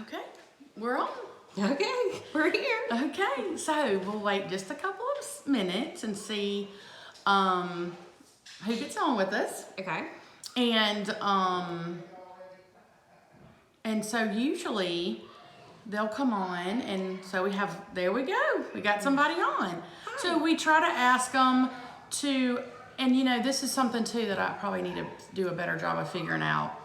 Okay, we're on. Okay, we're here. Okay, so we'll wait just a couple of minutes and see who gets on with us. Okay. And so usually they'll come on, and so there we go. We got somebody on. Hi. So we try to ask them to, and this is something too that I probably need to do a better job of figuring out.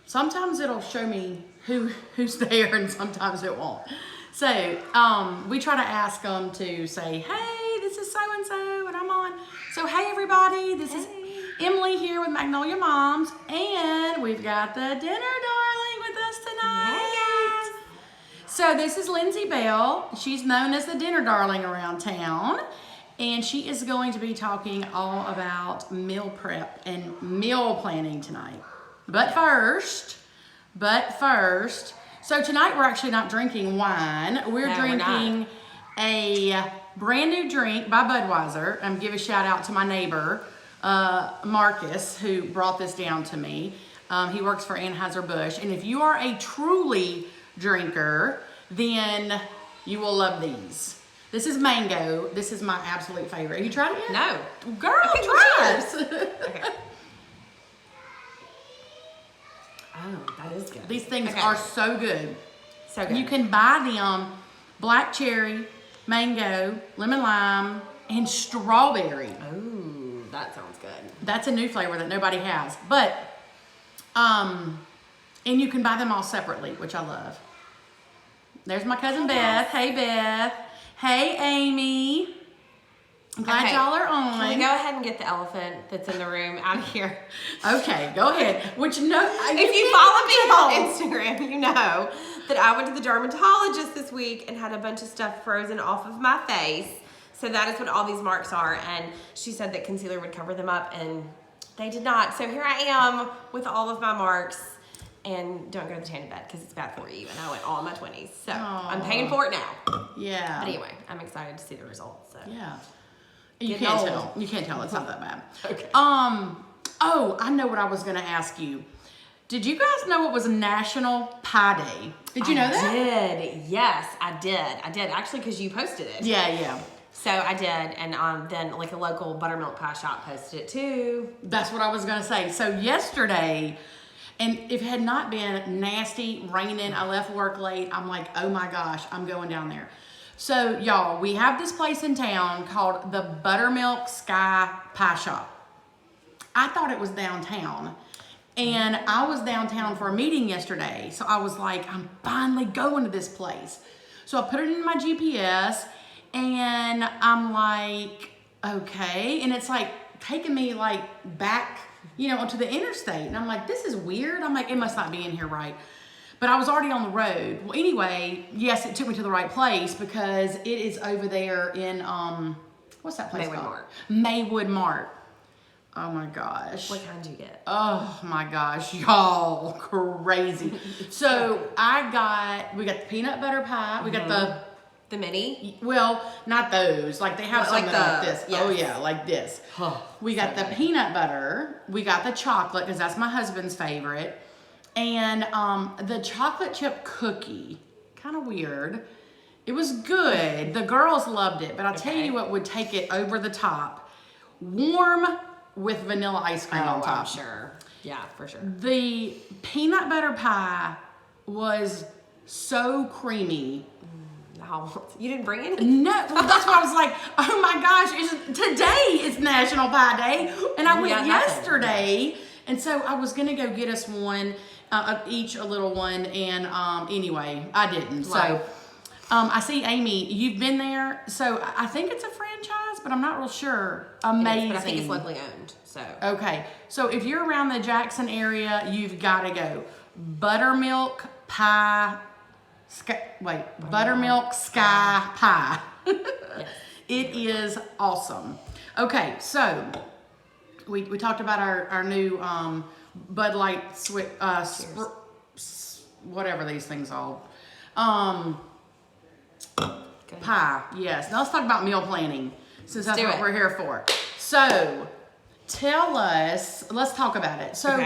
Sometimes it'll show me who's there, and sometimes it won't. So we try to ask them to say, hey, this is so-and-so, and I'm on. So hey, everybody, this is Emily here with Magnolia-Moms, and we've got the dinner darling with us tonight. Hey, so this is Lindsey Bell. She's known as the dinner darling around town, and she is going to be talking all about meal prep and meal planning tonight. But first, so tonight we're actually not drinking wine. We're drinking a brand new drink by Budweiser. I'm give a shout out to my neighbor, Marcus, who brought this down to me. He works for Anheuser-Busch. And if you are a truly drinker, then you will love these. This is mango. This is my absolute favorite. Have you tried it yet? No. Girl, try it. Okay. Oh, that is good. These things are so good. So good. You can buy them black cherry, mango, lemon lime, and strawberry. Oh, that sounds good. That's a new flavor that nobody has. But, and you can buy them all separately, which I love. There's my cousin Beth. Hey, Beth. Hey, Amy. I'm glad y'all are on. Can we go ahead and get the elephant that's in the room out of here? Okay, go ahead. If you follow me on Instagram, you know that I went to the dermatologist this week and had a bunch of stuff frozen off of my face. So that is what all these marks are. And she said that concealer would cover them up, and they did not. So here I am with all of my marks. And don't go to the tanning bed because it's bad for you. And I went all in my 20s. So I'm paying for it now. Yeah. But anyway, I'm excited to see the results. So. Yeah. You can't tell. You can't tell. It's not that bad. Okay. Oh, I know what I was going to ask you. Did you guys know it was National Pie Day? Did you know that? I did. Yes, I did. Actually, because you posted it. Yeah. So I did, and then like a local buttermilk pie shop posted it too. That's what I was going to say. So yesterday, and if it had not been nasty, raining, I left work late, I'm like, oh my gosh, I'm going down there. So y'all, we have this place in town called the Buttermilk Sky Pie Shop. I thought it was downtown, and I was downtown for a meeting yesterday. So I was like, I'm finally going to this place. So I put it in my GPS, and I'm like, okay. And it's like taking me like back, onto the interstate. And I'm like, this is weird. I'm like, it must not be in here right. But I was already on the road. Well, anyway, yes, it took me to the right place because it is over there in, what's that place called? Maywood Mart. Oh my gosh. What kind did you get? Oh my gosh, y'all, crazy. So we got the peanut butter pie. We got the mini? Well, not those. Like they have something like this. Yes. Oh yeah, like this. We got the peanut butter. We got the chocolate because that's my husband's favorite. And the chocolate chip cookie, kind of weird. It was good. The girls loved it, but I'll tell you what would take it over the top. Warm with vanilla ice cream on top. I'm sure. Yeah, for sure. The peanut butter pie was so creamy. You didn't bring any? No, that's why I was like, oh my gosh, today is National Pie Day. And I went yesterday. And so I was going to go get us one, each a little one. And anyway, I didn't. Right. So I see Amy, you've been there. So I think it's a franchise, but I'm not real sure. Amazing. But I think it's locally owned. So okay. So if you're around the Jackson area, you've got to go. Buttermilk Sky Pie. Yes. It is awesome. Okay, so we talked about our new Bud Light whatever these things are. Pie, yes. Now let's talk about meal planning, since that's what we're here for. So tell us, let's talk about it. So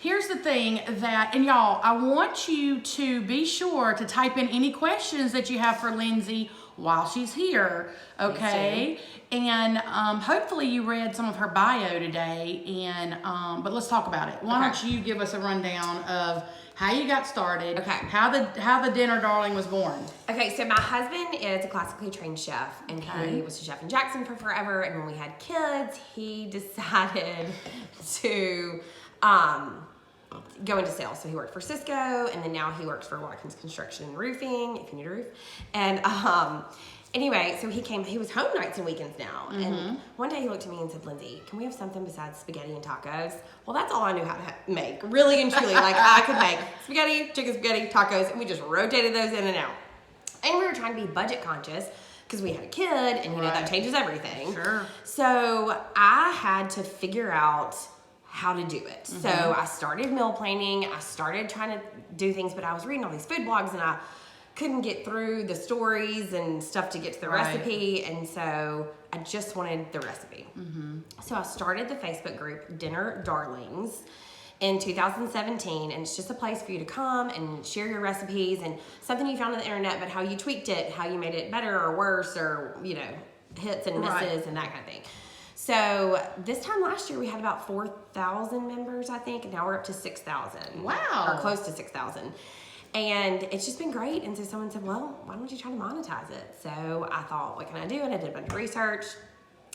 Here's the thing and y'all, I want you to be sure to type in any questions that you have for Lindsey while she's here, okay? And hopefully you read some of her bio today, but let's talk about it. Why don't you give us a rundown of how you got started, how the Dinner Darling was born. Okay, so my husband is a classically trained chef, and he was a chef in Jackson for forever, and when we had kids, he decided to go into sales. So he worked for Cisco, and then now he works for Watkins Construction and Roofing, if you need a roof. And anyway, so he was home nights and weekends now. And one day he looked at me and said, Lindsey, can we have something besides spaghetti and tacos? Well, that's all I knew how to make, really and truly. Like, I could make spaghetti, chicken spaghetti, tacos, and we just rotated those in and out. And we were trying to be budget conscious because we had a kid, and you know that changes everything. Sure. So I had to figure out how to do it. So I started meal planning. I started trying to do things, but I was reading all these food blogs, and I couldn't get through the stories and stuff to get to the recipe, and so I just wanted the recipe. So I started the Facebook group Dinner Darlings in 2017, and it's just a place for you to come and share your recipes and something you found on the internet, but how you tweaked it, how you made it better or worse, or you know, hits and misses and that kind of thing. So this time last year we had about 4,000 members, I think, and now we're up to 6,000. Wow. Or close to 6,000. And it's just been great. And so someone said, well, why don't you try to monetize it? So I thought, what can I do? And I did a bunch of research,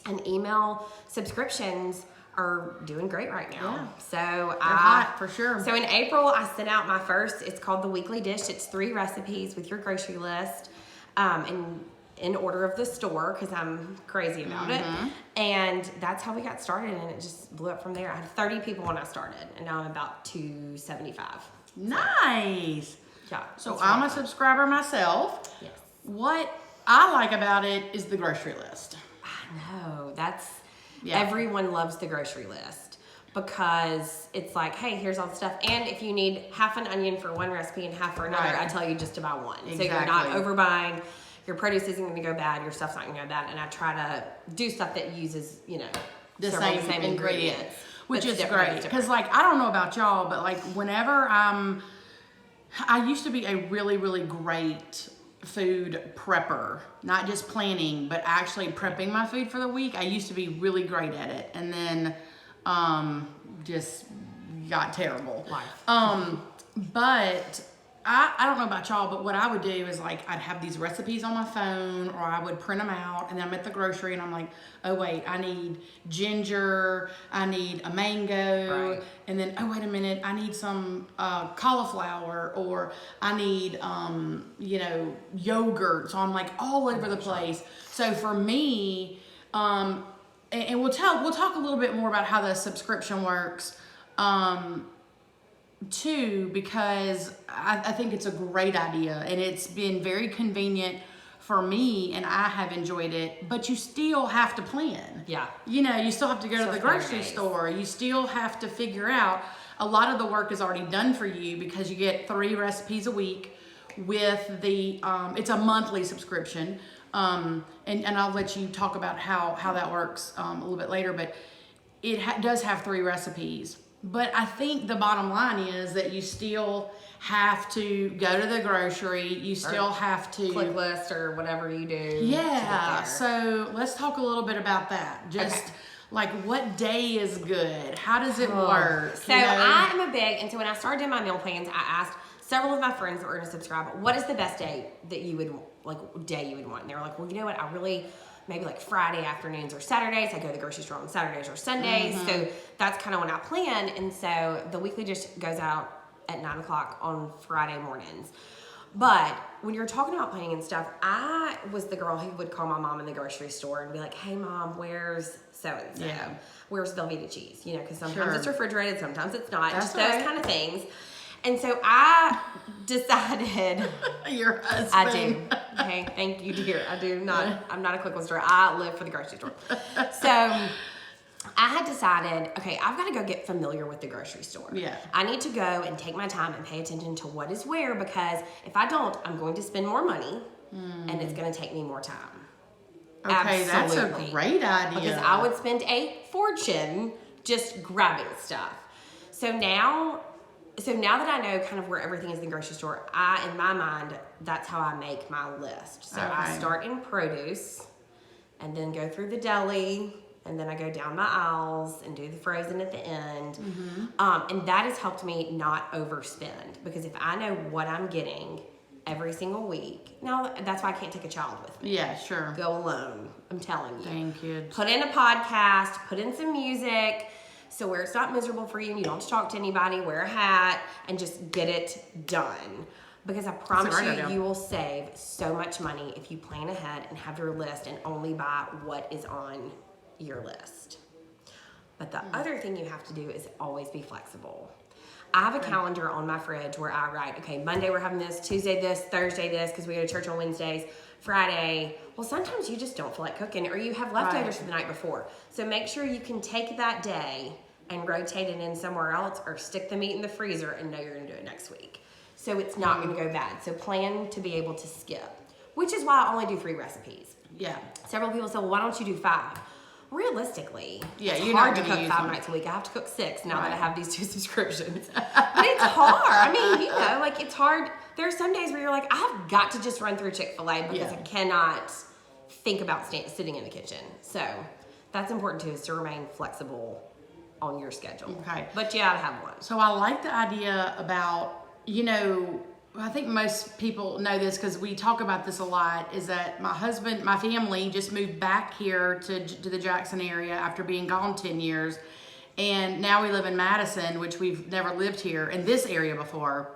and email subscriptions are doing great right now. Yeah. So they're hot for sure. So in April, I sent out my first, it's called the Weekly Dish. It's 3 recipes with your grocery list. And in order of the store, because I'm crazy about it. And that's how we got started, and it just blew up from there. I had 30 people when I started, and now I'm about 275. Nice. Yeah. So I'm a subscriber myself. Yes. What I like about it is the grocery list. I know. Everyone loves the grocery list, because it's like, hey, here's all the stuff. And if you need half an onion for one recipe and half for another, I tell you just to buy one. Exactly. So you're not overbuying. Your produce isn't going to go bad. Your stuff's not going to go bad. And I try to do stuff that uses, you know, the same ingredients. Which is different. great. Because, like, I don't know about y'all, but, like, whenever I used to be a really, really great food prepper. Not just planning, but actually prepping my food for the week. I used to be really great at it. And then just got terrible. Life. But I don't know about y'all, but what I would do is, like, I'd have these recipes on my phone, or I would print them out, and then I'm at the grocery and I'm like, oh wait, I need ginger, I need a mango, and then, oh wait a minute, I need some cauliflower, or I need, you know, yogurt. So I'm like all over the place. So for me, and we'll talk a little bit more about how the subscription works, too, because I think it's a great idea, and it's been very convenient for me, and I have enjoyed it. But you still have to plan. Yeah. You know, you still have to go to the grocery store. You still have to figure out. A lot of the work is already done for you, because you get 3 recipes a week with the it's a monthly subscription, and I'll let you talk about how that works a little bit later, but it does have 3 recipes. But I think the bottom line is that you still have to go to the grocery. You still have to click list or whatever you do. Yeah. So let's talk a little bit about that. Just like, what day is good? How does it work? So I am a big, and so when I started doing my meal plans, I asked several of my friends that were going to subscribe, what is the best day that you would want? And they were like, well, you know what? I really, maybe like Friday afternoons or Saturdays. I go to the grocery store on Saturdays or Sundays. So that's kind of when I plan. And so the Weekly Dish goes out at 9 o'clock on Friday mornings. But when you're talking about planning and stuff, I was the girl who would call my mom in the grocery store and be like, hey mom, where's so-and-so? Yeah. Where's Velveeta cheese? You know, because sometimes Sure. it's refrigerated, sometimes it's not. That's just right. those kind of things. And so I decided. Your husband. I do. Okay, thank you, dear. I do not. I'm not a quick store. I live for the grocery store. So I had decided, okay, I've got to go get familiar with the grocery store. Yeah. I need to go and take my time and pay attention to what is where, because if I don't, I'm going to spend more money and it's going to take me more time. Okay, Absolutely. that's a great idea. Because I would spend a fortune just grabbing stuff. So now that I know kind of where everything is in the grocery store, in my mind, that's how I make my list. So I start in produce and then go through the deli, and then I go down my aisles and do the frozen at the end. And that has helped me not overspend, because if I know what I'm getting every single week, now that's why I can't take a child with me. Yeah, sure. Go alone, I'm telling you. Thank you. Put in a podcast, put in some music, so where it's not miserable for you and you don't have to talk to anybody, wear a hat, and just get it done. Because I promise you will save so much money if you plan ahead and have your list and only buy what is on your list. But the other thing you have to do is always be flexible. I have a calendar on my fridge where I write, okay, Monday we're having this, Tuesday this, Thursday this, because we go to church on Wednesdays, Friday. Well, sometimes you just don't feel like cooking, or you have leftovers from the night before. So make sure you can take that day and rotate it in somewhere else, or stick the meat in the freezer and know you're gonna do it next week. So it's not gonna go bad. So plan to be able to skip, which is why I only do 3 recipes. Yeah. Several people say, well, why don't you do 5? Realistically, it's you're hard to cook 5 nights a week. I have to cook 6 now that I have these 2 subscriptions. But it's hard. I mean, like, it's hard. There are some days where you're like, I've got to just run through Chick-fil-A because I cannot think about sitting in the kitchen. So that's important too, is to remain flexible on your schedule. Okay. But you gotta have one. So I like the idea about, I think most people know this because we talk about this a lot, is that my family just moved back here to the Jackson area after being gone 10 years. And now we live in Madison, which we've never lived here in this area before.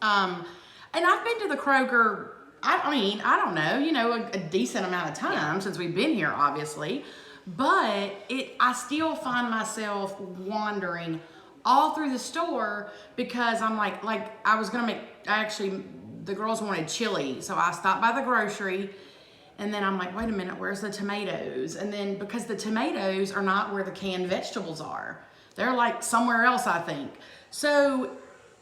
And I've been to the Kroger, I don't know, a decent amount of time since we've been here, obviously. But I still find myself wandering all through the store because I'm like I was gonna the girls wanted chili, so I stopped by the grocery, and then I'm like, wait a minute, where's the tomatoes? And then because the tomatoes are not where the canned vegetables are, they're like somewhere else, I think. So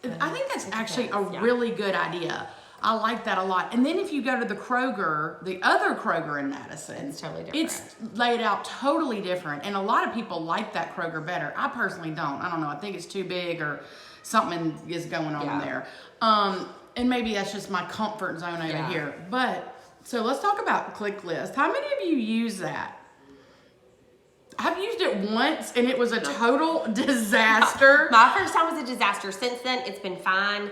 I think that's actually a really good idea. I like that a lot. And then if you go to the Kroger, the other Kroger in Madison, it's totally different. It's laid out totally different. And a lot of people like that Kroger better. I personally don't. I don't know. I think it's too big or something is going on there. And maybe that's just my comfort zone over here. But so let's talk about ClickList. How many of you use that? I've used it once and it was a total disaster. My first time was a disaster. Since then, it's been fine.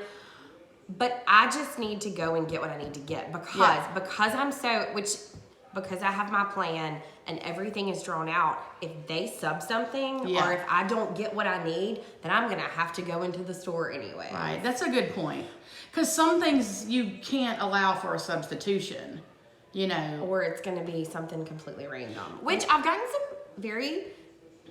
But I just need to go and get what I need to get because I have my plan and everything is drawn out. If they sub something or if I don't get what I need, then I'm gonna have to go into the store anyway. Right, that's a good point. Because some things you can't allow for a substitution, or it's gonna be something completely random. Which I've gotten some very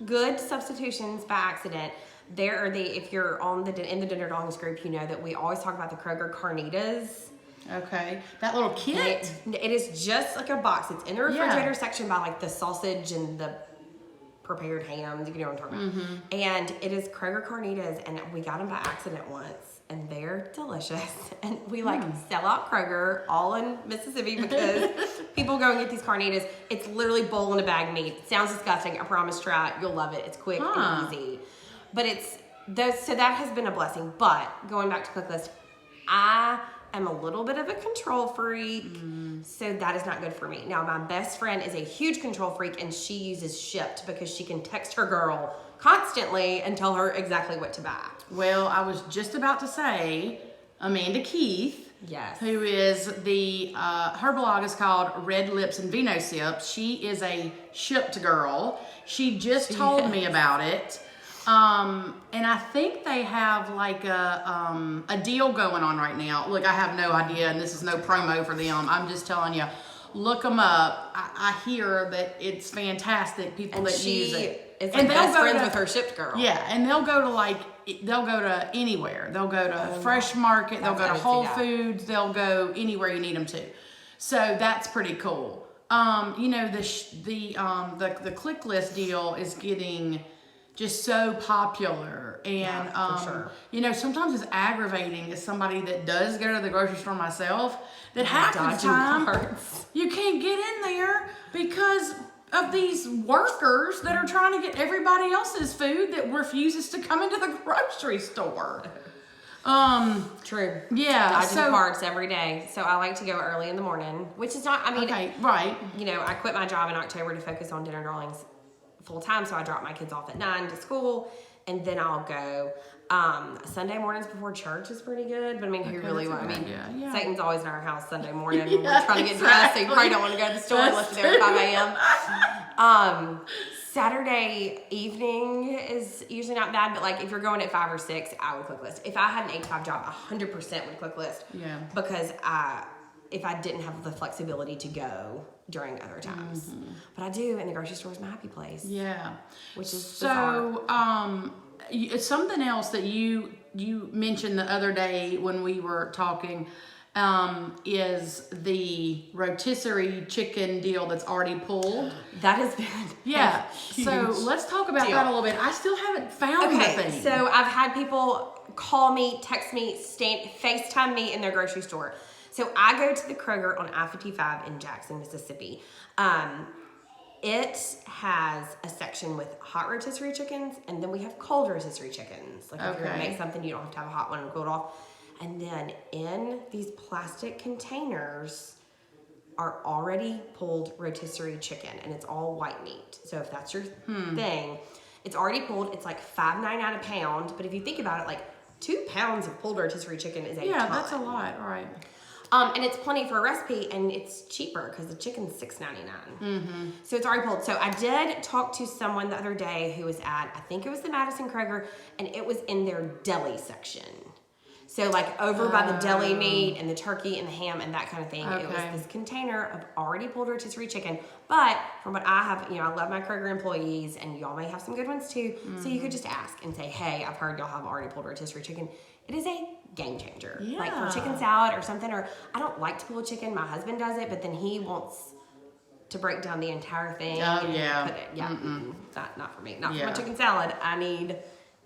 good substitutions by accident. If you're in the Dinner Dongs group, you know that we always talk about the Kroger Carnitas. Okay, that little kit. It is just like a box. It's in the refrigerator section by like the sausage and the prepared hams. You know what I'm talking about. And it is Kroger Carnitas, and we got them by accident once, and they're delicious. And we sell out Kroger all in Mississippi because people go and get these carnitas. It's literally bowl in a bag meat. It sounds disgusting. I promise, try it. You'll love it. It's quick and easy. But so that has been a blessing. But going back to ClickList, I am a little bit of a control freak, so that is not good for me. Now, my best friend is a huge control freak, and she uses Shipt because she can text her girl constantly and tell her exactly what to buy. Well, I was just about to say Amanda Keith, who is her blog is called Red Lips and Vino Sips. She is a Shipt girl. She just told me about it. And I think they have like a deal going on right now. Look, I have no idea, and this is no promo for them. I'm just telling you, look them up. I hear that it's fantastic. People that use it, and best friends with her Shipt girl. Yeah, and they'll go to anywhere. They'll go to Fresh Market. They'll go to Whole Foods. They'll go anywhere you need them to. So that's pretty cool. The ClickList deal is getting just so popular, and for sure. Sometimes it's aggravating as somebody that does go to the grocery store myself that half the time you can't get in there because of these workers that are trying to get everybody else's food that refuses to come into the grocery store. True. Yeah. I do carts every day, so I like to go early in the morning, which is not, I mean, okay, right. You know, I quit my job in October to focus on dinner darlings full time, so I drop my kids off at 9 to school, and then I'll go. Sunday mornings before church is pretty good, but I mean, who really wants? I mean, Satan's always in our house Sunday morning. We're trying to get dressed, so you probably don't want to go to the store unless you're there at 5 a.m. Saturday evening is usually not bad, but like if you're going at 5 or 6, I would click list. If I had an 8 to 5 job, 100% would click list. Yeah. Because if I didn't have the flexibility to go during other times, but I do, and the grocery store is my happy place. Yeah. Which is so. It's something else that you mentioned the other day when we were talking. Is the rotisserie chicken deal that's already pulled. That has been huge. So let's talk about that a little bit. I still haven't found the thing. So I've had people call me, text me, FaceTime me in their grocery store. So I go to the Kroger on I-55 in Jackson, Mississippi. It has a section with hot rotisserie chickens, and then we have cold rotisserie chickens. Like if you're gonna make something, you don't have to have a hot one and cool it off. And then in these plastic containers are already pulled rotisserie chicken, and it's all white meat. So if that's your thing, it's already pulled. It's like $5.99 a pound. But if you think about it, like 2 pounds of pulled rotisserie chicken is a ton. Yeah, that's a lot, right? And it's plenty for a recipe, and it's cheaper because the chicken's $6.99. So it's already pulled. So I did talk to someone the other day who was at, I think it was the Madison Kroger, and it was in their deli section. So like over by the deli meat and the turkey and the ham and that kind of thing. It was this container of already pulled rotisserie chicken. But from what I have, I love my Kroger employees, and y'all may have some good ones too. So you could just ask and say, hey, I've heard y'all have already pulled rotisserie chicken. It is a game changer. Yeah. Like for chicken salad or something, or I don't like to pull chicken. My husband does it, but then he wants to break down the entire thing. Oh, and yeah. put it. Not for me. Not for my chicken salad. I need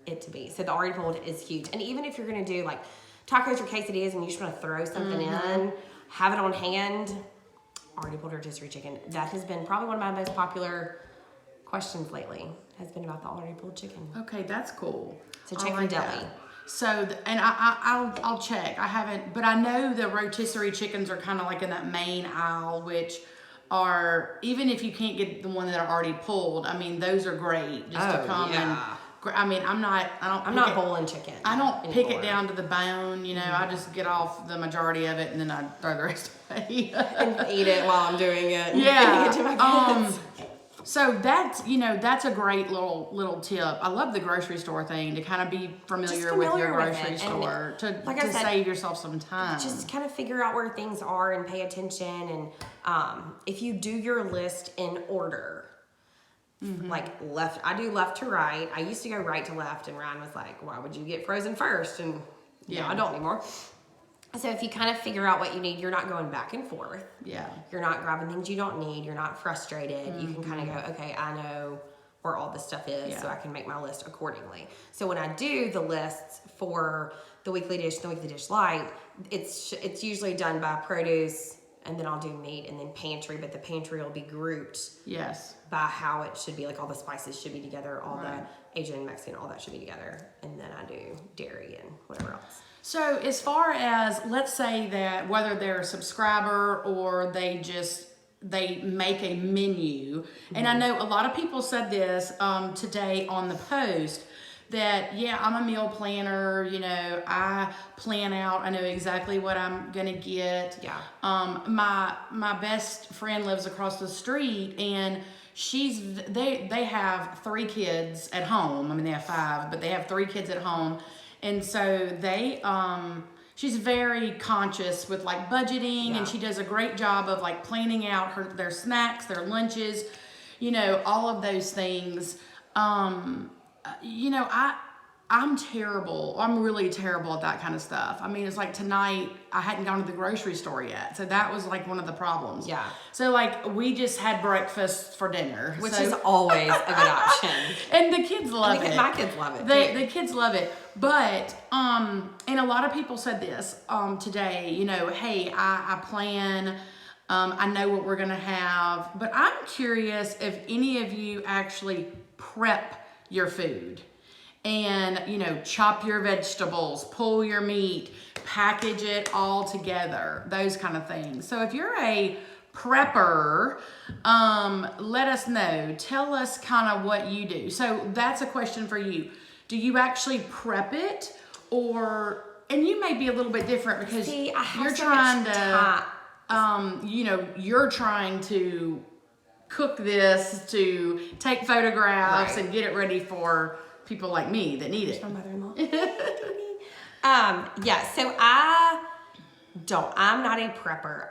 it to be. So the already pulled is huge. And even if you're going to do like tacos or quesadillas and you just want to throw something in, have it on hand, already pulled rotisserie chicken. That has been probably one of my most popular questions lately, has been about the already pulled chicken. Okay, that's cool. So check your deli. So, and I'll check. I haven't, but I know the rotisserie chickens are kind of like in that main aisle, which are, even if you can't get the one that are already pulled, I mean, those are great just to come and, I mean, I'm not bowling chicken. I don't pick it down to the bone, I just get off the majority of it and then I throw the rest away. and eat it while I'm doing it. Yeah. It to my kids. So that's, that's a great little tip. I love the grocery store thing, to kind of be familiar with your grocery store, to save yourself some time. Just kind of figure out where things are and pay attention. And if you do your list in order, like I do left to right. I used to go right to left, and Ryan was like, why would you get frozen first? And I don't anymore. So if you kind of figure out what you need, you're not going back and forth. Yeah. You're not grabbing things you don't need. You're not frustrated. You can kind of go, okay, I know where all this stuff is, so I can make my list accordingly. So when I do the lists for the weekly dish, the weekly dish light, it's usually done by produce, and then I'll do meat, and then pantry, but the pantry will be grouped. Yes. By how it should be, like all the spices should be together, all the Asian and Mexican, all that should be together. And then I do dairy and whatever else. So as far as, let's say that whether they're a subscriber or they make a menu, and I know a lot of people said this today on the post, that I'm a meal planner, I plan out, I know exactly what I'm gonna get. Yeah. My best friend lives across the street, and they have 3 kids at home. I mean, they have 5, but they have 3 kids at home. And so she's very conscious with like budgeting, and she does a great job of like planning out their snacks, their lunches, all of those things. I'm terrible. I'm really terrible at that kind of stuff. I mean, it's like tonight I hadn't gone to the grocery store yet. So that was like one of the problems. Yeah. So like we just had breakfast for dinner. Which is always a good option. And the kids love it. My kids love it. The kids love it. But, and a lot of people said this today, hey, I plan I know what we're gonna have, but I'm curious if any of you actually prep your food and, you know, chop your vegetables, pull your meat, package it all together, those kind of things. So if you're a prepper, let us know. Tell us kind of what you do. So that's a question for you. Do you actually prep it, or, and you may be a little bit different because you're trying to, you know, you're trying to cook this to take photographs and get it ready for people like me that need it. My mother-in-law. Yeah, so I'm not a prepper.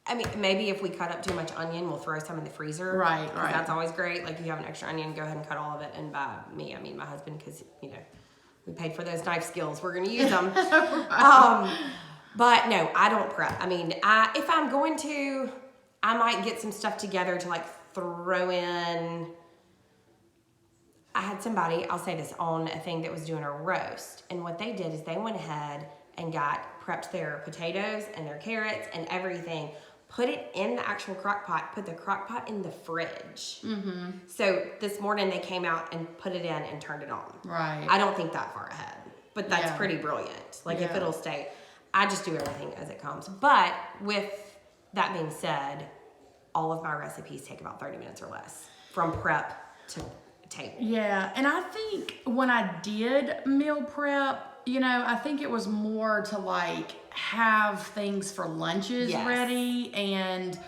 I mean, maybe if we cut up too much onion, we'll throw some in the freezer. Right. That's always great. Like, if you have an extra onion, go ahead and cut all of it. And by me, I mean my husband, because, you know, we paid for those knife skills. We're going to use them. But no, I don't prep. I mean, if I'm going to, I might get some stuff together to like throw in. I had somebody, I'll say this, on a thing that was doing a roast. And what they did is they went ahead and prepped their potatoes and their carrots and everything, put it in the actual crock pot, put the crock pot in the fridge. Mm-hmm. So this morning they came out and put it in and turned it on. Right. I don't think that far ahead, but that's pretty brilliant. Like, if it'll stay, I just do everything as it comes. But with that being said, all of my recipes take about 30 minutes or less from prep to table. Yeah, and I think when I did meal prep, you know, I think it was more to like have things for lunches ready and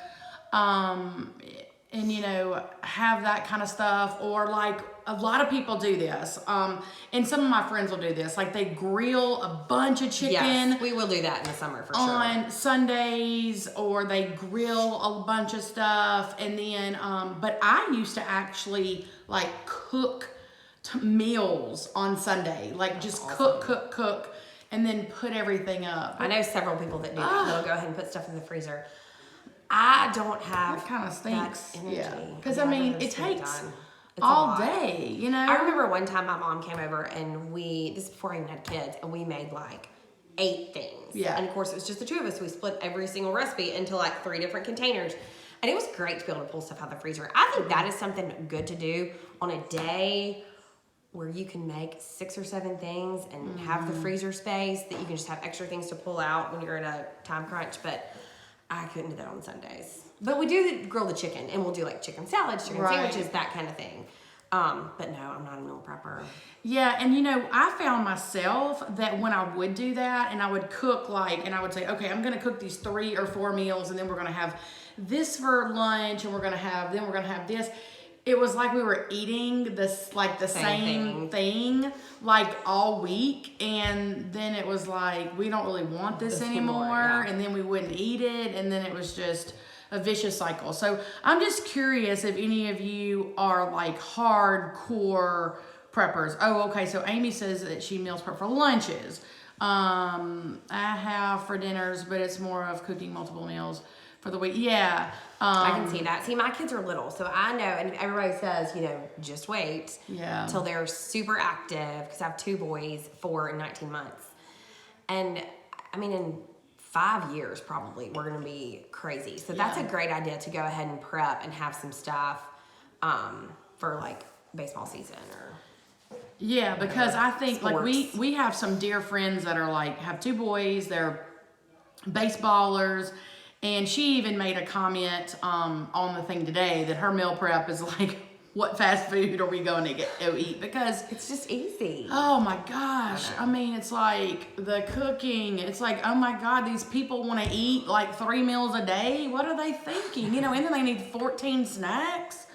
you know, have that kind of stuff. Or like a lot of people do this, and some of my friends will do this, like they grill a bunch of chicken. Yes, we will do that in the summer for sure. On Sundays, or they grill a bunch of stuff, and then but I used to actually like cook meals on Sunday, like just awesome. cook, and then put everything up. I know several people that do that. They'll go ahead and put stuff in the freezer. I don't have that kind of stinks. That energy. Yeah, because I mean, it takes all day, you know. I remember one time my mom came over and this is before I even had kids, and we made like 8 things. Yeah. And of course it was just the two of us. We split every single recipe into like 3 different containers. And it was great to be able to pull stuff out of the freezer. I think that is something good to do on a day where you can make 6 or 7 things and have the freezer space that you can just have extra things to pull out when you're in a time crunch. But I couldn't do that on Sundays. But we do grill the chicken, and we'll do like chicken salads, chicken sandwiches, that kind of thing. But no, I'm not a meal prepper. Yeah, and you know, I found myself that when I would do that, and I would cook and I would say, okay, I'm gonna cook these 3 or 4 meals, and then we're gonna have this for lunch, and we're gonna have this. It was like we were eating this, like the same thing like all week, and then it was like, we don't really want this anymore, and then we wouldn't eat it, and then it was just a vicious cycle. So I'm just curious if any of you are like hardcore preppers. Oh, okay, so Amy says that she meals prep for lunches. I have for dinners, but it's more of cooking multiple meals for the week. Yeah. I can see that. See, my kids are little, so I know, and everybody says, you know, just wait till they're super active, because I have 2 boys, 4 and 19 months. And I mean, in 5 years, probably, we're going to be crazy. So that's a great idea to go ahead and prep and have some stuff for like baseball season or. Yeah, because I think sports. like we have some dear friends that are like, have 2 boys, they're baseballers. And she even made a comment on the thing today that her meal prep is like, what fast food are we going to go eat? Because it's just easy. Oh my gosh. I mean, it's like the cooking. It's like, oh my God, these people want to eat like 3 meals a day. What are they thinking? You know, and then they need 14 snacks.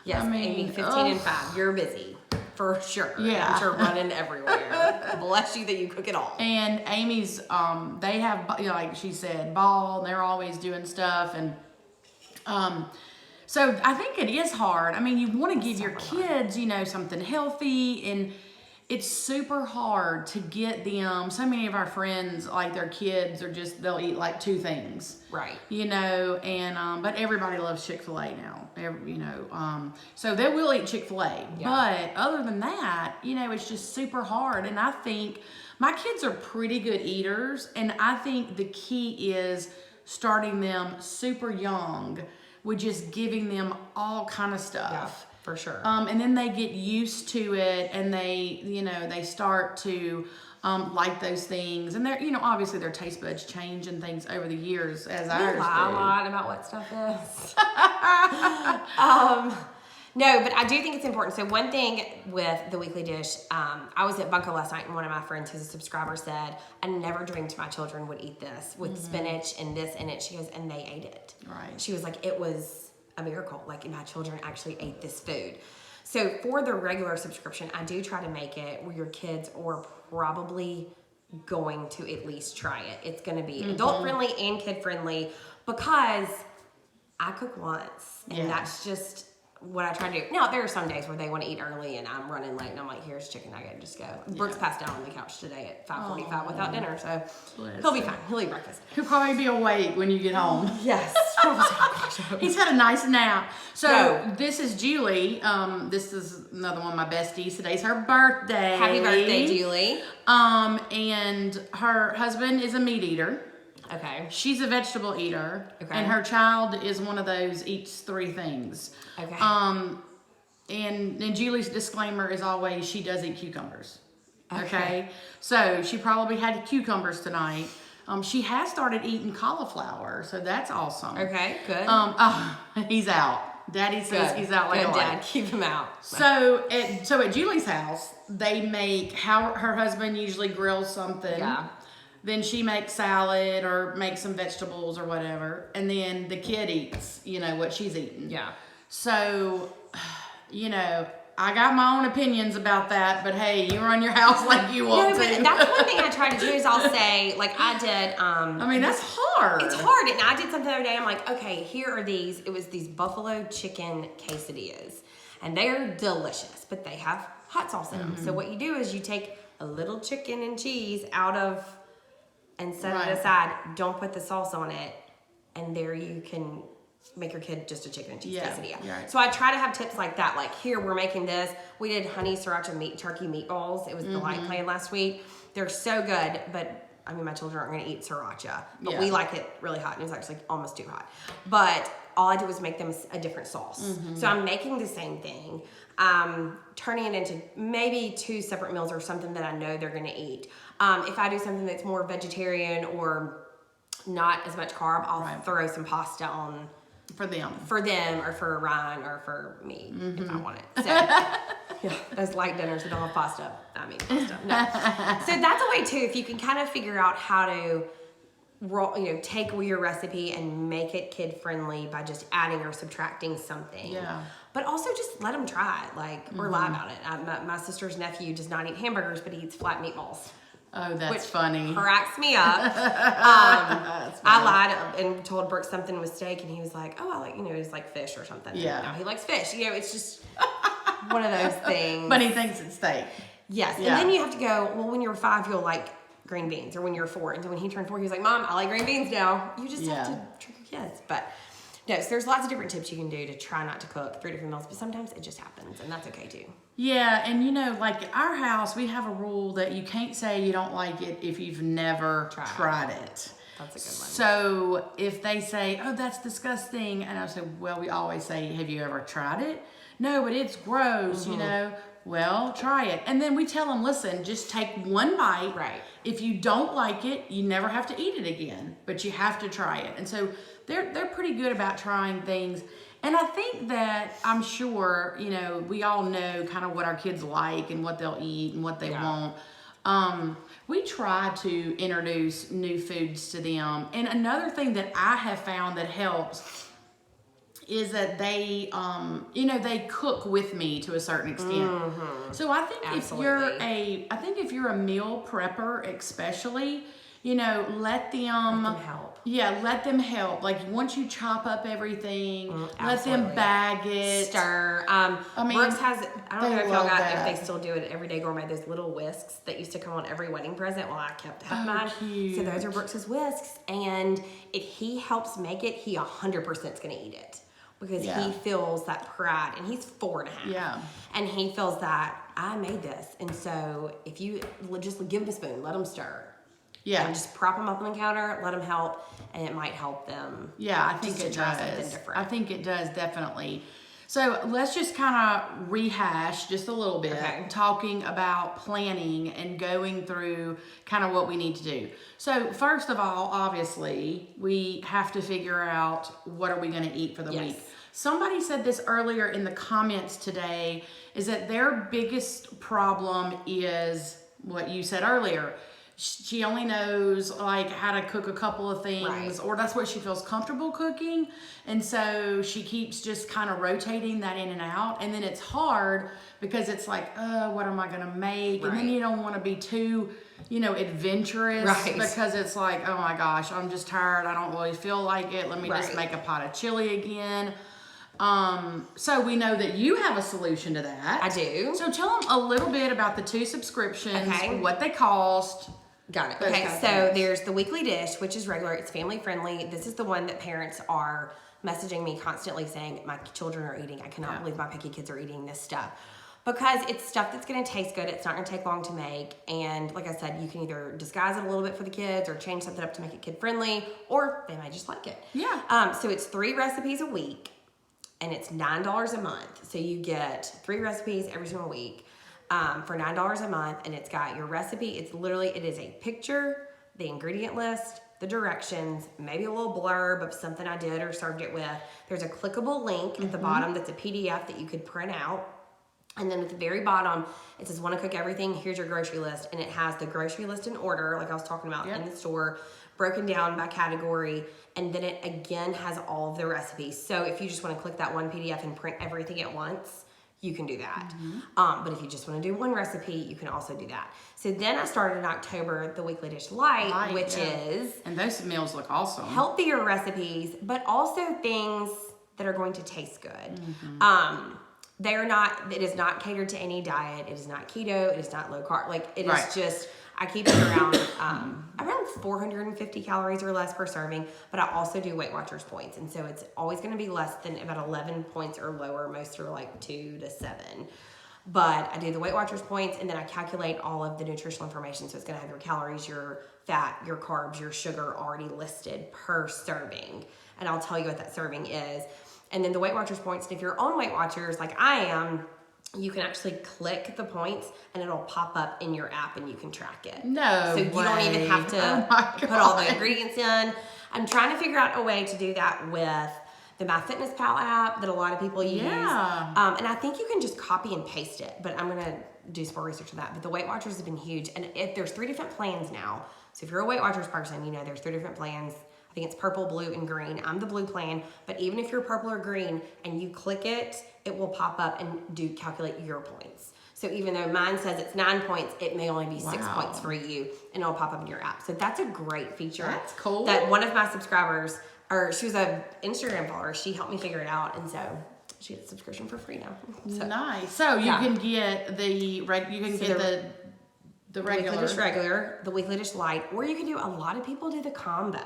Yes, I mean, Amy, 15 and 5. You're busy. For sure. Yeah. I'm sure running everywhere. Bless you that you cook it all. And Amy's, they have, you know, like she said, ball, and they're always doing stuff. And so I think it is hard. I mean, you want to give your kids, you know, something healthy. And it's super hard to get them. So many of our friends, like their kids are just, they'll eat like 2 things. Right. You know, and, but everybody loves Chick-fil-A now, you know, so they will eat Chick-fil-A. Yeah. But other than that, you know, it's just super hard. And I think my kids are pretty good eaters. And I think the key is starting them super young with just giving them all kind of stuff. Yeah, for sure. And then they get used to it, and they, you know, they start to like those things. And they're, you know, obviously their taste buds change and things over the years, as ours do. A lot about what stuff is. No, but I do think it's important. So one thing with the weekly dish, I was at Bunko last night, and one of my friends who's a subscriber said, I never dreamed my children would eat this with spinach and this in it. She goes, and they ate it. Right. She was like, it was a miracle. Like, my children actually ate this food. So for the regular subscription, I do try to make it where your kids are probably going to at least try it. It's going to be adult friendly and kid friendly, because I cook once, and that's just what I try to do. Now, there are some days where they want to eat early and I'm running late and I'm like, here's chicken nugget, just go. Brooks passed out on the couch today at 5:45 without dinner, so he'll be fine. He'll eat breakfast. He'll probably be awake when you get home. Yes. He's had a nice nap. So No. this is Julie. This is another one of my besties. Today's her birthday. Happy birthday, Julie. And her husband is a meat eater. Okay. She's a vegetable eater. Okay. And her child is one of those eats 3 things. Okay. And Julie's disclaimer is always she does eat cucumbers. Okay. So she probably had cucumbers tonight. She has started eating cauliflower, so that's awesome. Okay, good. He's out. Daddy says he's out like a good, light. Dad. Keep him out. So at Julie's house, they make, how her husband usually grills something. Yeah. Then she makes salad or makes some vegetables or whatever. And then the kid eats, you know, what she's eating. Yeah. So, you know, I got my own opinions about that, but hey, you run your house like you want to. No, but that's one thing I try to do is I'll say, like I did. I mean, that's hard. It's hard. And I did something the other day. I'm like, okay, here are these. It was these buffalo chicken quesadillas. And they're delicious, but they have hot sauce in them. So what you do is you take a little chicken and cheese out of and set it aside. Don't put the sauce on it. And there you can make your kid just a chicken and cheese quesadilla. Right. So I try to have tips like that. Like, here, we're making this. We did honey sriracha turkey meatballs. It was the light plan last week. They're so good, but I mean, my children aren't going to eat sriracha. But we like it really hot, and it was actually almost too hot. But all I did was make them a different sauce. So I'm making the same thing, turning it into maybe 2 separate meals or something that I know they're going to eat. If I do something that's more vegetarian or not as much carb, I'll throw some pasta on for them or for Ryan or for me if I want it. So yeah, those light dinners that don't have pasta. I mean pasta. No. So that's a way too, if you can kind of figure out how to take your recipe and make it kid friendly by just adding or subtracting something. Yeah. But also just let them try it, or lie about it. My sister's nephew does not eat hamburgers, but he eats flat meatballs. Oh, that's which funny. Cracks me up. I lied and told Brooke something was steak, and he was like, "Oh, I like, it's like fish or something." Yeah. No, he likes fish. It's just one of those things. But he thinks it's steak. Yes, Yeah. and then you have to go. Well, when you're 5, you'll like green beans, or when you're 4. And so when he turned 4, he was like, "Mom, I like green beans now." You just have to trick your kids, but. No, so there's lots of different tips you can do to try not to cook 3 different meals, but sometimes it just happens, and that's okay too. Yeah, and like at our house, we have a rule that you can't say you don't like it if you've never tried it. That's a good one. So if they say, "Oh, that's disgusting," and I say, "Well, we always say, have you ever tried it?" "No, but it's gross, Well, try it. And then we tell them, listen, just take 1 bite. Right. If you don't like it, you never have to eat it again, but you have to try it. And so they're pretty good about trying things. And I think that, I'm sure, we all know kind of what our kids like and what they'll eat and what they want. We try to introduce new foods to them. And another thing that I have found that helps is that they, they cook with me to a certain extent. So I think if you're a meal prepper, especially, let them help. Yeah, let them help. Like once you chop up everything, let Absolutely. them bag it. Stir. Brooks has, I don't know if y'all got, if they still do it at Everyday Gourmet, those little whisks that used to come on every wedding present. Well, I kept mine. Cute. So those are Brooks's whisks. And if he helps make it, he 100% is going to eat it. Because he feels that pride, and he's 4.5. Yeah. And he feels that I made this. And so if you just give him a spoon, let him stir. Yeah. And just prop them up on the counter, let them help, and it might help them. Yeah, I think it does. I think it does, definitely. So let's just kind of rehash just a little bit, talking about planning and going through kind of what we need to do. So first of all, obviously, we have to figure out what are we going to eat for the week. Somebody said this earlier in the comments today, is that their biggest problem is what you said earlier. She only knows like how to cook a couple of things, or that's what she feels comfortable cooking. And so she keeps just kind of rotating that in and out. And then it's hard because it's like, what am I going to make? And then you don't want to be too, adventurous because it's like, oh my gosh, I'm just tired. I don't really feel like it. Let me just make a pot of chili again. So we know that you have a solution to that. I do. So tell them a little bit about the 2 subscriptions, what they cost. Got it. Okay, so there's the weekly dish, which is regular. It's family friendly. This is the one that parents are messaging me constantly saying, my children are eating. I cannot believe my picky kids are eating this stuff. Because it's stuff that's going to taste good. It's not going to take long to make. And like I said, you can either disguise it a little bit for the kids or change something up to make it kid friendly, or they might just like it. Yeah. So it's 3 recipes a week, and it's $9 a month. So you get 3 recipes every single week. For $9 a month, and it's got your recipe. It is a picture, the ingredient list, the directions, maybe a little blurb of something I did or served it with. There's a clickable link at the bottom that's a PDF that you could print out. And then at the very bottom, it says, want to cook everything, here's your grocery list. And it has the grocery list in order, like I was talking about in the store, broken down by category. And then it again has all of the recipes. So if you just want to click that one PDF and print everything at once, you can do that. But if you just want to do one recipe, you can also do that. So then I started in October the Weekly Dish Light, which is... And those meals look awesome. Healthier recipes, but also things that are going to taste good. It is not catered to any diet. It is not keto. It is not low carb. Like, it is just... I keep it around 450 calories or less per serving, but I also do Weight Watchers points. And so it's always going to be less than about 11 points or lower. Most are like 2 to 7. But I do the Weight Watchers points, and then I calculate all of the nutritional information. So it's going to have your calories, your fat, your carbs, your sugar already listed per serving. And I'll tell you what that serving is. And then the Weight Watchers points, and if you're on Weight Watchers like I am, you can actually click the points and it'll pop up in your app and you can track it. No So you don't even have to put all the ingredients in. I'm trying to figure out a way to do that with the MyFitnessPal app that a lot of people use. Yeah. And I think you can just copy and paste it, but I'm going to do some more research on that. But the Weight Watchers have been huge. And if there's 3 different plans now. So if you're a Weight Watchers person, there's 3 different plans. I think it's purple, blue, and green. I'm the blue plan, but even if you're purple or green and you click it, it will pop up and calculate your points. So even though mine says it's 9 points, it may only be 6 points for you, and it'll pop up in your app. So that's a great feature. That's cool. That one of my subscribers, or she was an Instagram follower, she helped me figure it out, and so she gets a subscription for free now. So, nice. So you can get the regular. Weekly Dish Regular, the Weekly Dish Light, or you can do, a lot of people do the combo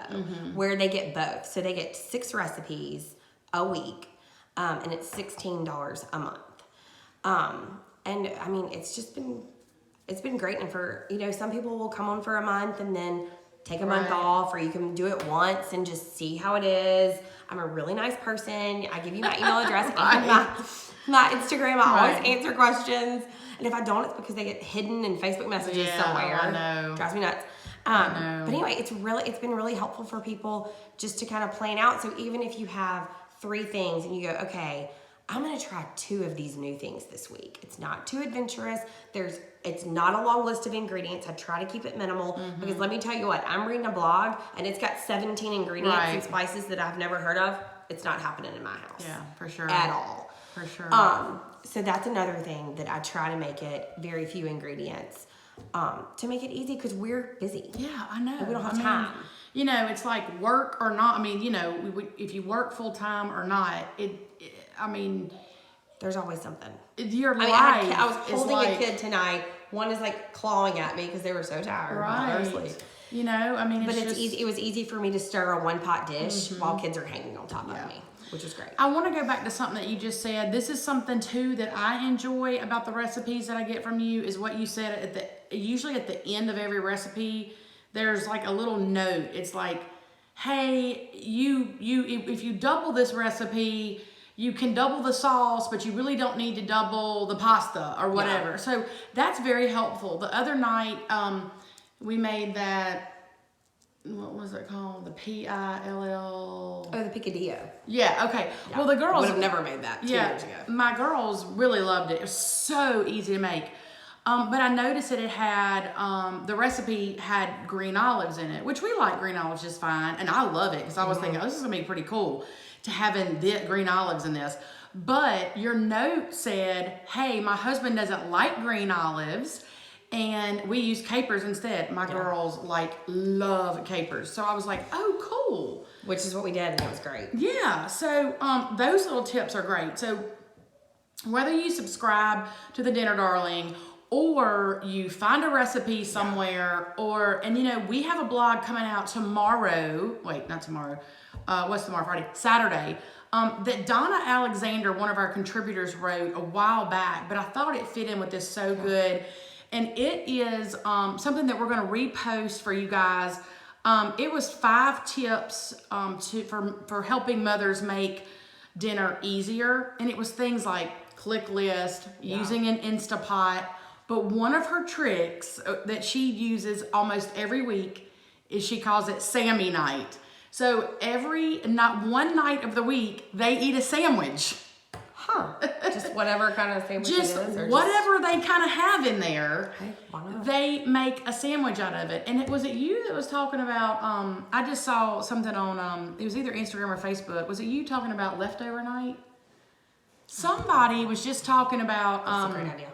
where they get both. So they get 6 recipes a week, and it's $16 a month. And I mean, it's been great. And for, some people will come on for a month and then take a month off, or you can do it once and just see how it is. I'm a really nice person. I give you my email address and my Instagram. I always answer questions. And if I don't, it's because they get hidden in Facebook messages somewhere. I know. Drives me nuts. But anyway, it's been really helpful for people just to kind of plan out. So even if you have 3 things and you go, okay, I'm going to try 2 of these new things this week. It's not too adventurous. It's not a long list of ingredients. I try to keep it minimal because let me tell you what, I'm reading a blog and it's got 17 ingredients and spices that I've never heard of. It's not happening in my house. Yeah, for sure. At all. For sure. So that's another thing that I try to make it very few ingredients. to make it easy because we're busy. Yeah, I know. We don't have time. You know, it's like work or not. I mean, you know, if you work full time or not, I mean, there's always something. Your life. I was holding a kid tonight. One is like clawing at me because they were so tired. Right. You know, I mean, it's easy. It was easy for me to stir a one pot dish while kids are hanging on top of me, which is great. I want to go back to something that you just said. This is something too that I enjoy about the recipes that I get from you is what you said usually at the end of every recipe, there's like a little note. It's like, hey, if you double this recipe, you can double the sauce, but you really don't need to double the pasta or whatever. Yeah. So that's very helpful. The other night, we made that, what was it called? The P-I-L-L. Oh, the picadillo. Yeah, okay. Yeah. Well, the girls would have never made that 2 years ago. My girls really loved it. It was so easy to make. But I noticed that it had, the recipe had green olives in it, which we like green olives just fine. And I love it because I was thinking, oh, this is going to be pretty cool to having the green olives in this. But your note said, hey, my husband doesn't like green olives and we use capers instead. My girls love capers. So I was like, oh, cool. Which is what we did and it was great. Yeah. So those little tips are great. So whether you subscribe to the Dinner Darling or you find a recipe somewhere and you know, we have a blog coming out tomorrow. Wait, not tomorrow. What's tomorrow? Friday? Saturday. That Donna Alexander, one of our contributors, wrote a while back, but I thought it fit in with this so good. And it is something that we're going to repost for you guys. It was 5 tips for helping mothers make dinner easier. And it was things like click list, using an Instapot. But one of her tricks that she uses almost every week is she calls it Sammy night. So one night of the week, they eat a sandwich. Huh. Just whatever kind of sandwich it is? Whatever they kind of have in there, hey, why not? They make a sandwich out of it. And was it you that was talking about, I just saw something on, it was either Instagram or Facebook. Was it you talking about leftover night? Somebody was just talking about... That's a great idea.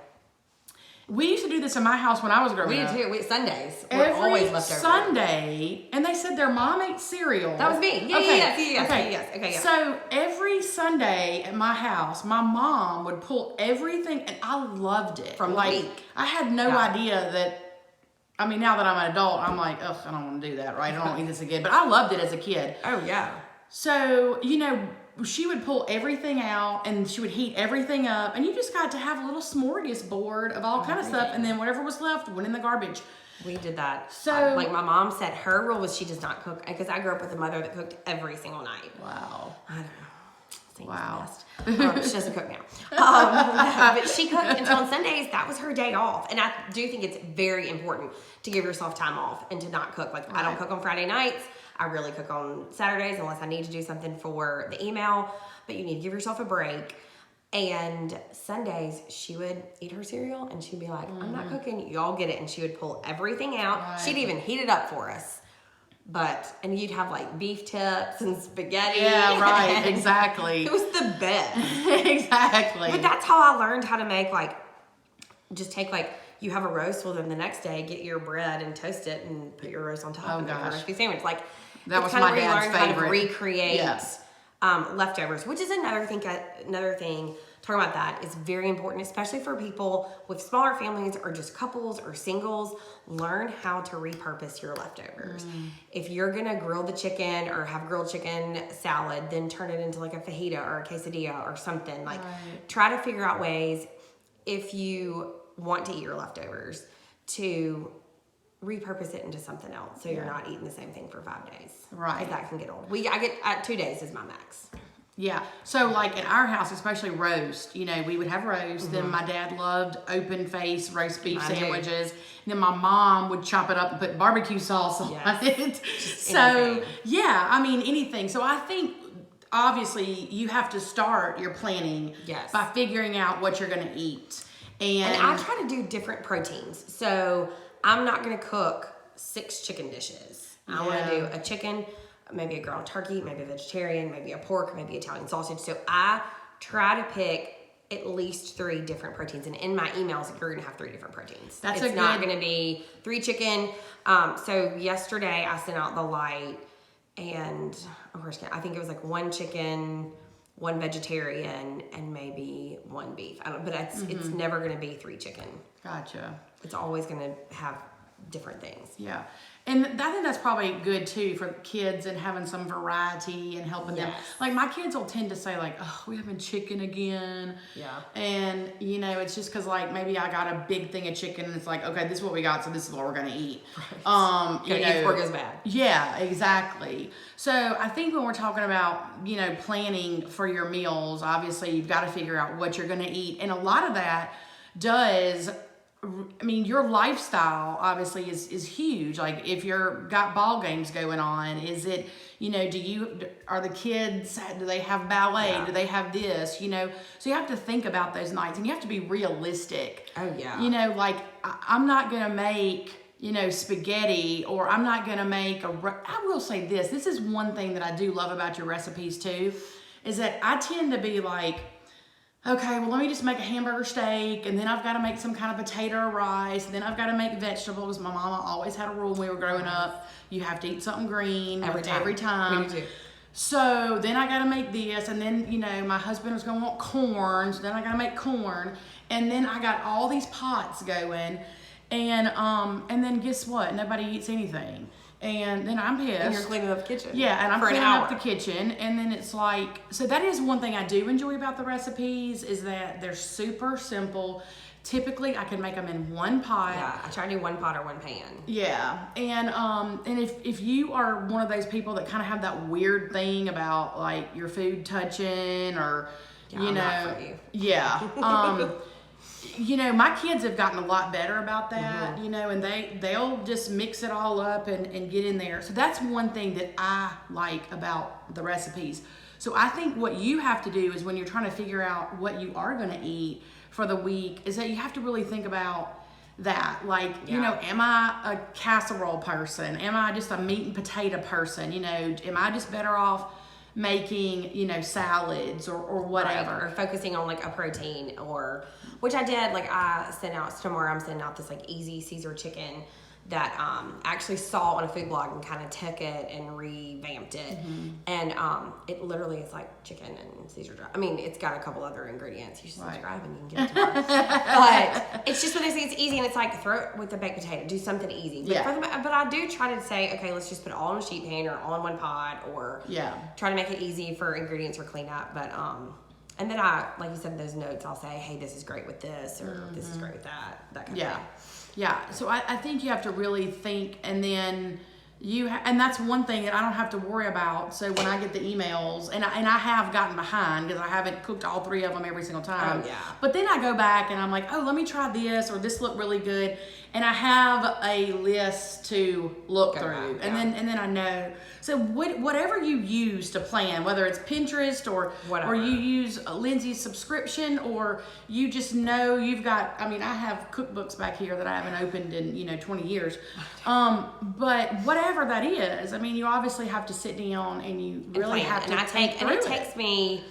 We used to do this in my house when I was growing up. We did too. Sundays. Every always leftover. Sunday, and they said their mom ate cereal. That was me. Yes. So every Sunday at my house, my mom would pull everything, and I loved it. From the week. I had no idea that, I mean, now that I'm an adult, I'm like, ugh, I don't want to do that, right? I don't eat this again. But I loved it as a kid. Oh, yeah. So, you know, she would pull everything out and she would heat everything up and you just got to have a little smorgasbord of all kind of stuff and then whatever was left went in the garbage. We did that. So like my mom said her rule was she does not cook because I grew up with a mother that cooked every single night. Wow. I don't know. Wow. She doesn't cook now. But she cooked until on Sundays, that was her day off. And I do think it's very important to give yourself time off and to not cook. Like I don't cook on Friday nights. I really cook on Saturdays unless I need to do something for the email, but you need to give yourself a break. And Sundays, she would eat her cereal and she'd be like, I'm not cooking, y'all get it. And she would pull everything out. Right. She'd even heat it up for us. And you'd have like beef tips and spaghetti. Yeah, right, exactly. It was the best. Exactly. But that's how I learned how to make you have a roast, well then the next day get your bread and toast it and put your roast on top and make a recipe sandwich. Like that was my dad's favorite. How to recreate leftovers, which is another thing. Talking about that is very important, especially for people with smaller families or just couples or singles. Learn how to repurpose your leftovers. If you're gonna grill the chicken or have grilled chicken salad, then turn it into like a fajita or a quesadilla or something. Like try to figure out ways if you want to eat your leftovers to repurpose it into something else so you're not eating the same thing for 5 days. Right. Because that can get old. I get 2 days is my max. Yeah. So like in our house, especially roast, you know, we would have roast. Then my dad loved open face roast beef sandwiches. And then my mom would chop it up and put barbecue sauce on it. So yeah, I mean anything. So I think obviously you have to start your planning by figuring out what you're going to eat. And I try to do different proteins. So I'm not going to cook 6 chicken dishes. I want to do a chicken, maybe a ground turkey, maybe a vegetarian, maybe a pork, maybe Italian sausage. So I try to pick at least 3 different proteins. And in my emails, you're going to have 3 different proteins. It's not going to be 3 chicken. So yesterday I sent out the light, and of course, I think it was like 1 chicken, 1 vegetarian, and maybe 1 beef. But it's never going to be 3 chicken. Gotcha. It's always going to have different things. Yeah. And I think that's probably good too for kids and having some variety and helping them. Like my kids will tend to say like, oh, we having chicken again. Yeah. And you know, it's just cause like maybe I got a big thing of chicken and it's like, okay, this is what we got. So this is what we're going to eat. Right. You know, eat before it goes bad. Yeah, exactly. So I think when we're talking about, you know, planning for your meals, obviously you've got to figure out what you're going to eat. And a lot of that does, I mean, your lifestyle obviously is huge. Like if you're got ball games going on, is it, you know, are the kids, do they have ballet? Yeah. Do they have this, you know? So you have to think about those nights and you have to be realistic. Oh yeah. You know, like I'm not going to make, you know, spaghetti, or I'm not going to make I will say this is one thing that I do love about your recipes too, is that I tend to be like, okay, well, let me just make a hamburger steak, and then I've got to make some kind of potato or rice, and then I've got to make vegetables. My mama always had a rule when we were growing up, you have to eat something green every time. Me too. So then I got to make this, and then, you know, my husband was going to want corn, so then I got to make corn, and then I got all these pots going, and then guess what? Nobody eats anything. And then I'm pissed. And you're cleaning up the kitchen. Yeah, and I'm cleaning up the kitchen. And then it's like, so that is one thing I do enjoy about the recipes, is that they're super simple. Typically, I can make them in 1 pot. Yeah, I try to do 1 pot or 1 pan. Yeah, and if you are one of those people that kind of have that weird thing about like your food touching, or I'm not for you. Yeah. You know, my kids have gotten a lot better about that, you know, and they'll just mix it all up and get in there. So that's one thing that I like about the recipes. So I think what you have to do is when you're trying to figure out what you are going to eat for the week, is that you have to really think about that. Like, you know, am I a casserole person? Am I just a meat and potato person? You know, am I just better off making, you know, salads or whatever? Right. Or focusing on like a protein, or which I did. Like I sent out tomorrow, I'm sending out this like easy Caesar chicken that I actually saw on a food blog and kind of took it and revamped it. And it literally is like chicken and Caesar dressing. I mean, it's got a couple other ingredients. You should subscribe and you can get it tomorrow. But it's just when they say it's easy, and it's like throw it with the baked potato, do something easy. But, but I do try to say, okay, let's just put it all in a sheet pan or all in 1 pot, or try to make it easy for ingredients or clean up. But and then I, like you said, those notes, I'll say, hey, this is great with this, or this is great with that kind of thing. Yeah, so I think you have to really think, and then and that's one thing that I don't have to worry about. So when I get the emails, and I have gotten behind because I haven't cooked all 3 of them every single time. Oh, yeah. But then I go back and I'm like, oh, let me try this, or this looked really good, and I have a list to look through, and then I know. So whatever you use to plan, whether it's Pinterest or you use Lindsey's subscription, or you just know you've got, I mean, I have cookbooks back here that I haven't opened in, you know, 20 years. But whatever that is, I mean, you obviously have to sit down and you really have to think through it.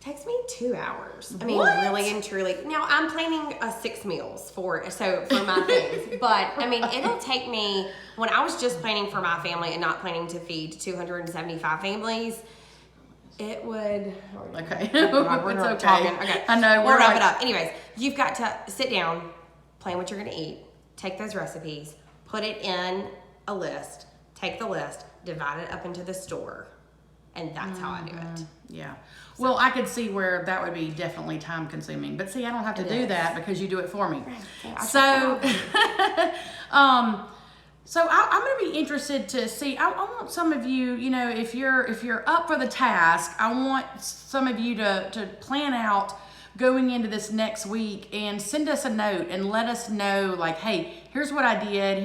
Takes me 2 hours. I mean, really and truly. Now I'm planning 6 meals for my things, but I mean, it'll take me, when I was just planning for my family and not planning to feed 275 families, it would. Okay. We're it's okay. Talking. Okay. I know. We'll wrap it up. Anyways, you've got to sit down, plan what you're going to eat, take those recipes, put it in a list, take the list, divide it up into the store, and that's how I do it. Yeah. Well, I could see where that would be definitely time consuming, but see, I don't have to do that because you do it for me. Right. So, so I'm going to be interested to see. I want some of you, you know, if you're up for the task, I want some of you to plan out going into this next week and send us a note and let us know, like, hey, here's what I did.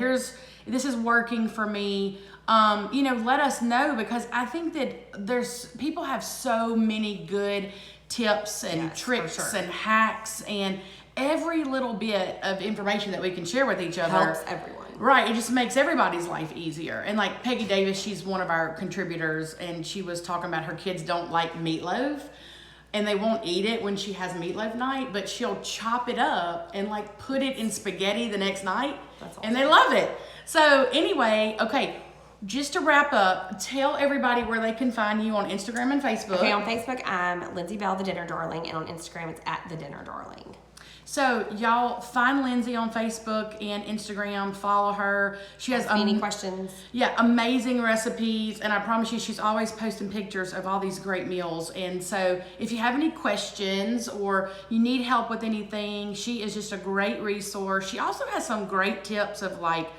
This is working for me. You know, let us know, because I think that people have so many good tips and tricks and hacks, and every little bit of information that we can share with each other helps everyone. Right, it just makes everybody's life easier. And like Peggy Davis, she's one of our contributors, and she was talking about her kids don't like meatloaf. and they won't eat it when she has meatloaf night, but she'll chop it up and like put it in spaghetti the next night. That's awesome. And they love it. So anyway, okay, just to wrap up, tell everybody where they can find you on Instagram and Facebook. Okay, on Facebook, I'm Lindsey Bell, the Dinner Darling, and on Instagram, it's at the Dinner Darling. So y'all find Lindsey on Facebook and Instagram, follow her. She has Any questions? Yeah, amazing recipes, and I promise you she's always posting pictures of all these great meals. And so if you have any questions or you need help with anything, she is just a great resource. She also has some great tips of like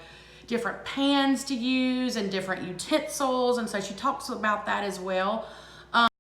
different pans to use and different utensils, and so she talks about that as well.